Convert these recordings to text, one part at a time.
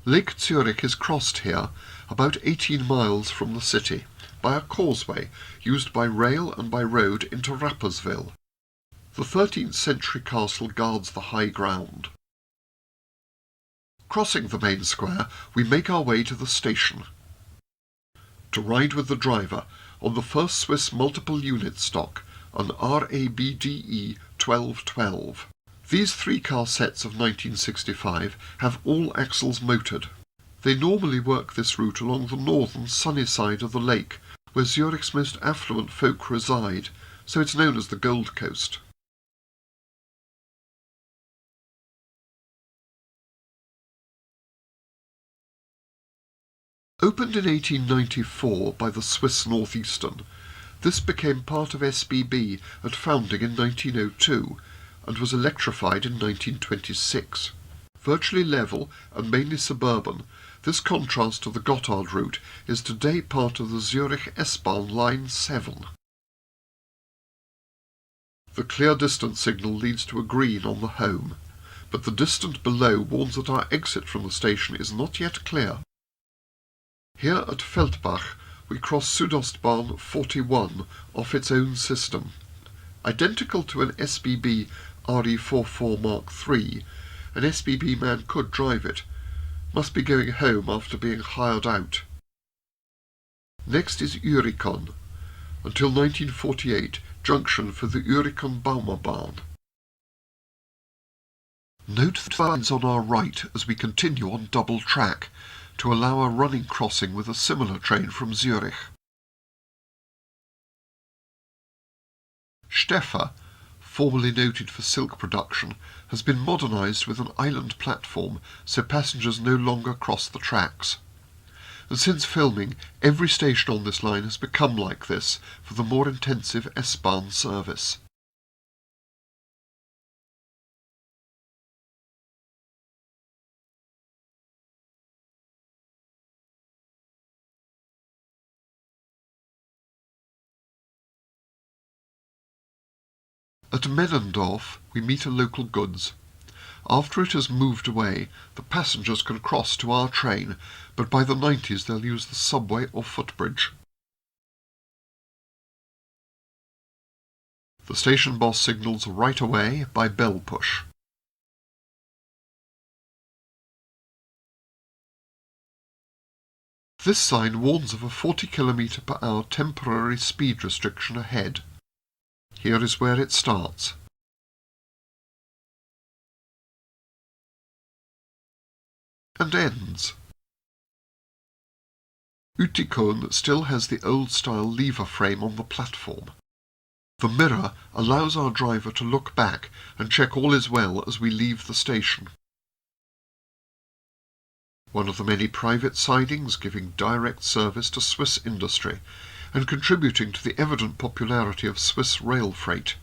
Lake Zurich is crossed here, about 18 miles from the city, by a causeway used by rail and by road into Rapperswil. The 13th century castle guards the high ground. Crossing the main square, we make our way to the station. To ride with the driver on the first Swiss multiple unit stock, an RABDE 1212. These three-car sets of 1965 have all axles motored. They normally work this route along the northern sunny side of the lake, where Zurich's most affluent folk reside, so it's known as the Gold Coast. Opened in 1894 by the Swiss Northeastern, this became part of SBB at founding in 1902 and was electrified in 1926. Virtually level and mainly suburban, this contrast to the Gotthard route is today part of the Zurich S-Bahn Line 7. The clear distance signal leads to a green on the home, but the distant below warns that our exit from the station is not yet clear. Here at Feldbach we cross Südostbahn 41 off its own system. Identical to an SBB RE44 Mark III, an SBB man could drive it, must be going home after being hired out. Next is Urikon, until 1948 junction for the Urikon-Baumerbahn. Note the lines on our right as we continue on double track, to allow a running crossing with a similar train from Zurich. Steffa, formerly noted for silk production, has been modernised with an island platform so passengers no longer cross the tracks. And since filming, every station on this line has become like this for the more intensive S-Bahn service. At Mennendorf we meet a local goods. After it has moved away, the passengers can cross to our train, but by the 90s they'll use the subway or footbridge. The station boss signals right away by bell push. This sign warns of a 40 km/h temporary speed restriction ahead. Here is where it starts. And ends. Utikon still has the old-style lever frame on the platform. The mirror allows our driver to look back and check all is well as we leave the station. One of the many private sidings giving direct service to Swiss industry and contributing to the evident popularity of Swiss rail freight.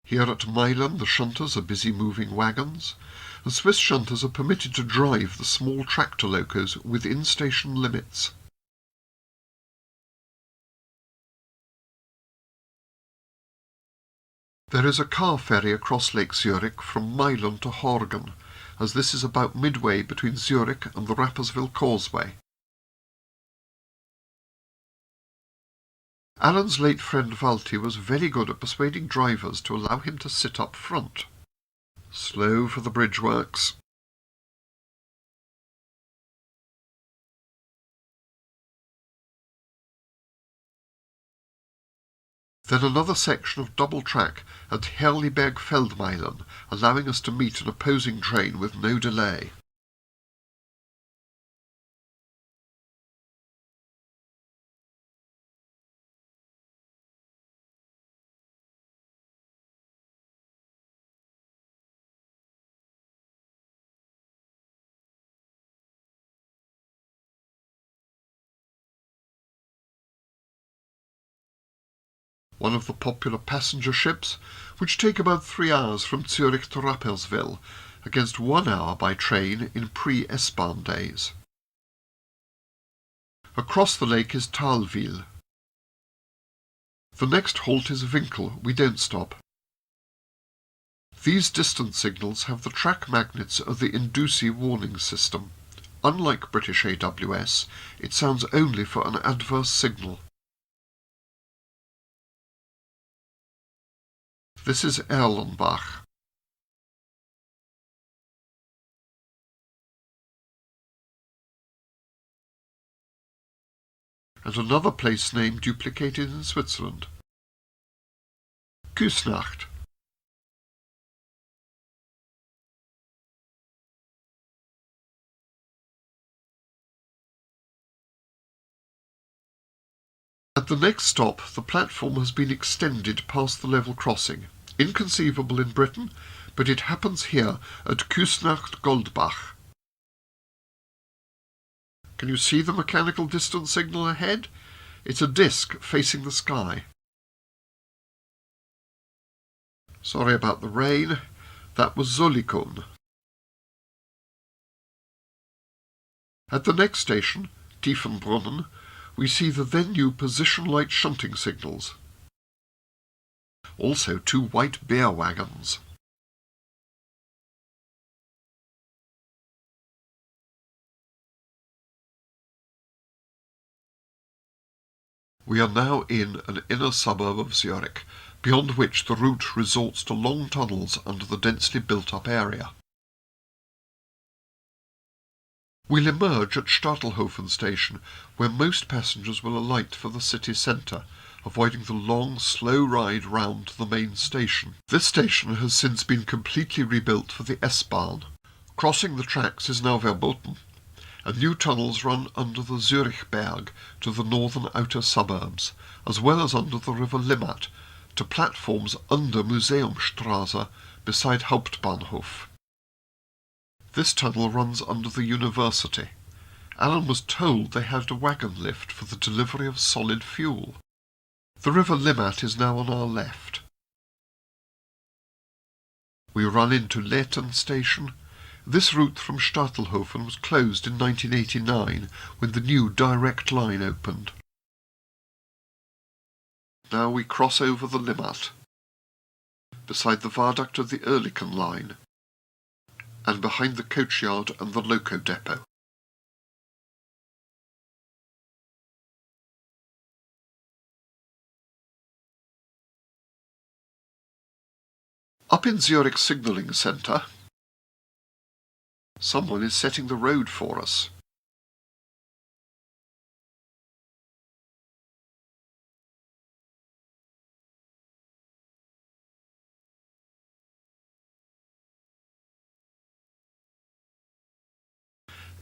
Here at Meilen the shunters are busy moving wagons. The Swiss shunters are permitted to drive the small tractor locos within station limits. There is a car ferry across Lake Zurich from Meilen to Horgen, as this is about midway between Zurich and the Rapperswil Causeway. Alan's late friend Valti was very good at persuading drivers to allow him to sit up front. Slow for the bridge works. Then another section of double track at Herliberg-Feldmeilen, allowing us to meet an opposing train with no delay. One of the popular passenger ships, which take about 3 hours from Zurich to Rapperswil, against 1 hour by train in pre-S-Bahn days. Across the lake is Thalwil. The next halt is Winkel. We don't stop. These distance signals have the track magnets of the Indusi warning system. Unlike British AWS, it sounds only for an adverse signal. This is Erlenbach. And another place name duplicated in Switzerland. Küsnacht. At the next stop, the platform has been extended past the level crossing. Inconceivable in Britain, but it happens here at Küsnacht Goldbach. Can you see the mechanical distance signal ahead? It's a disc facing the sky. Sorry about the rain. That was Zolikon. At the next station, Tiefenbrunnen, we see the then new position light shunting signals. Also 2 white beer wagons. We are now in an inner suburb of Zurich, beyond which the route resorts to long tunnels under the densely built-up area. We'll emerge at Stadelhofen station, where most passengers will alight for the city centre, avoiding the long, slow ride round to the main station. This station has since been completely rebuilt for the S-Bahn. Crossing the tracks is now verboten, and new tunnels run under the Zurichberg to the northern outer suburbs, as well as under the river Limmat, to platforms under Museumstraße beside Hauptbahnhof. This tunnel runs under the university. Alan was told they had a wagon lift for the delivery of solid fuel. The river Limmat is now on our left. We run into Lehrten station. This route from Stadelhofen was closed in 1989 when the new direct line opened. Now we cross over the Limmat, beside the viaduct of the Oerlikon line, and behind the coachyard and the loco depot. Up in Zurich signalling centre, someone is setting the road for us.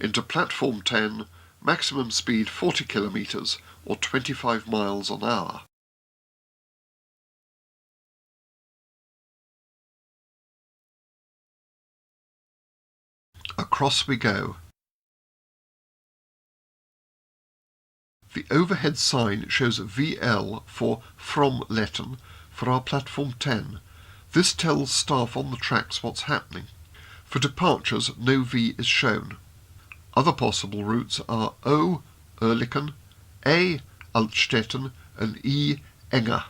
Into platform 10, maximum speed 40 kilometres or 25 miles an hour. Across we go. The overhead sign shows VL for From Lehrten for our platform 10. This tells staff on the tracks what's happening. For departures, no V is shown. Other possible routes are O, Oerlikon, A, Altstetten, and E, Enger.